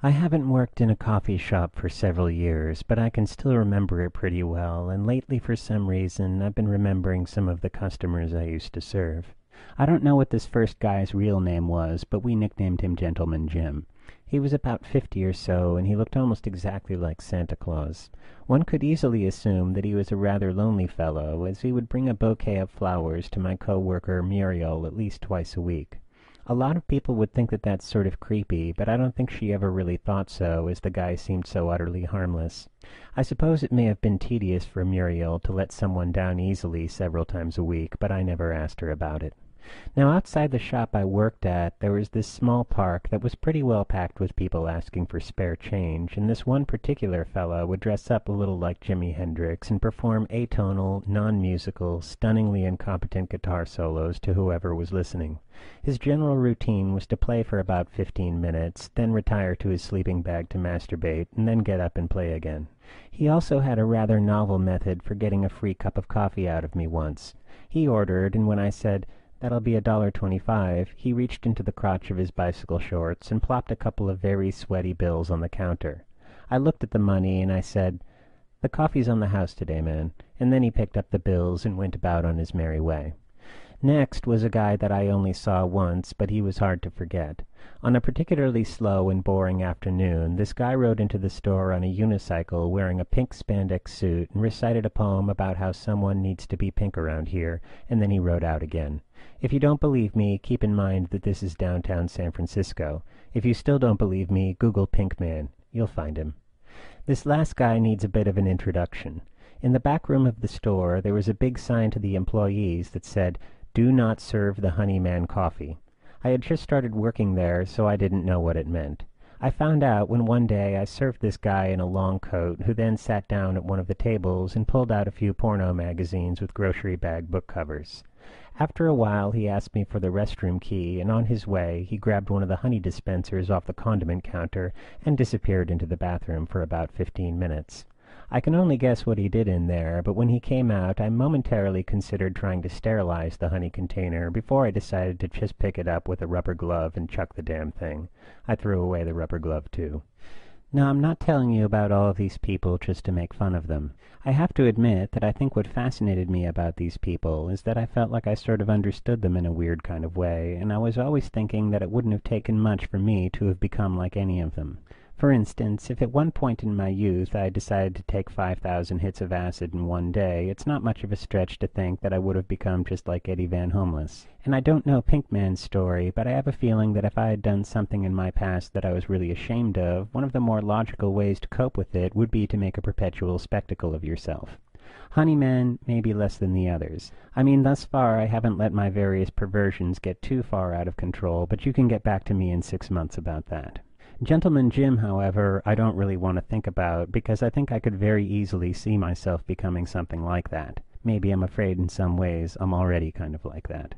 I haven't worked in a coffee shop for several years, but I can still remember it pretty well, and lately for some reason I've been remembering some of the customers I used to serve. I don't know what this first guy's real name was, but we nicknamed him Gentleman Jim. He was about 50 or so, and he looked almost exactly like Santa Claus. One could easily assume that he was a rather lonely fellow, as he would bring a bouquet of flowers to my co-worker Muriel at least twice a week. A lot of people would think that that's sort of creepy, but I don't think she ever really thought so, as the guy seemed so utterly harmless. I suppose it may have been tedious for Muriel to let someone down easily several times a week, but I never asked her about it. Now, outside the shop I worked at, there was this small park that was pretty well packed with people asking for spare change, and this one particular fellow would dress up a little like Jimi Hendrix and perform atonal, non-musical, stunningly incompetent guitar solos to whoever was listening. His general routine was to play for about 15 minutes, then retire to his sleeping bag to masturbate, and then get up and play again. He also had a rather novel method for getting a free cup of coffee out of me once. He ordered, and when I said, "That'll be $1.25, he reached into the crotch of his bicycle shorts and plopped a couple of very sweaty bills on the counter. I looked at the money, and I said, "The coffee's on the house today, man," and then he picked up the bills and went about on his merry way. Next was a guy that I only saw once, but he was hard to forget. On a particularly slow and boring afternoon, this guy rode into the store on a unicycle wearing a pink spandex suit and recited a poem about how someone needs to be pink around here, and then he rode out again. If you don't believe me, keep in mind that this is downtown San Francisco. If you still don't believe me, Google Pink Man. You'll find him. This last guy needs a bit of an introduction. In the back room of the store, there was a big sign to the employees that said, "Do not serve the Honeyman coffee." I had just started working there, so I didn't know what it meant. I found out when one day I served this guy in a long coat, who then sat down at one of the tables and pulled out a few porno magazines with grocery bag book covers. After a while he asked me for the restroom key, and on his way he grabbed one of the honey dispensers off the condiment counter and disappeared into the bathroom for about 15 minutes. I can only guess what he did in there, but when he came out I momentarily considered trying to sterilize the honey container before I decided to just pick it up with a rubber glove and chuck the damn thing. I threw away the rubber glove too. Now, I'm not telling you about all of these people just to make fun of them. I have to admit that I think what fascinated me about these people is that I felt like I sort of understood them in a weird kind of way, and I was always thinking that it wouldn't have taken much for me to have become like any of them. For instance, if at one point in my youth I decided to take 5,000 hits of acid in one day, it's not much of a stretch to think that I would have become just like Eddie Van Homeless. And I don't know Pink Man's story, but I have a feeling that if I had done something in my past that I was really ashamed of, one of the more logical ways to cope with it would be to make a perpetual spectacle of yourself. Honeyman may be less than the others. I mean, thus far I haven't let my various perversions get too far out of control, but you can get back to me in 6 months about that. Gentleman Jim, however, I don't really want to think about, because I think I could very easily see myself becoming something like that. Maybe I'm afraid in some ways I'm already kind of like that.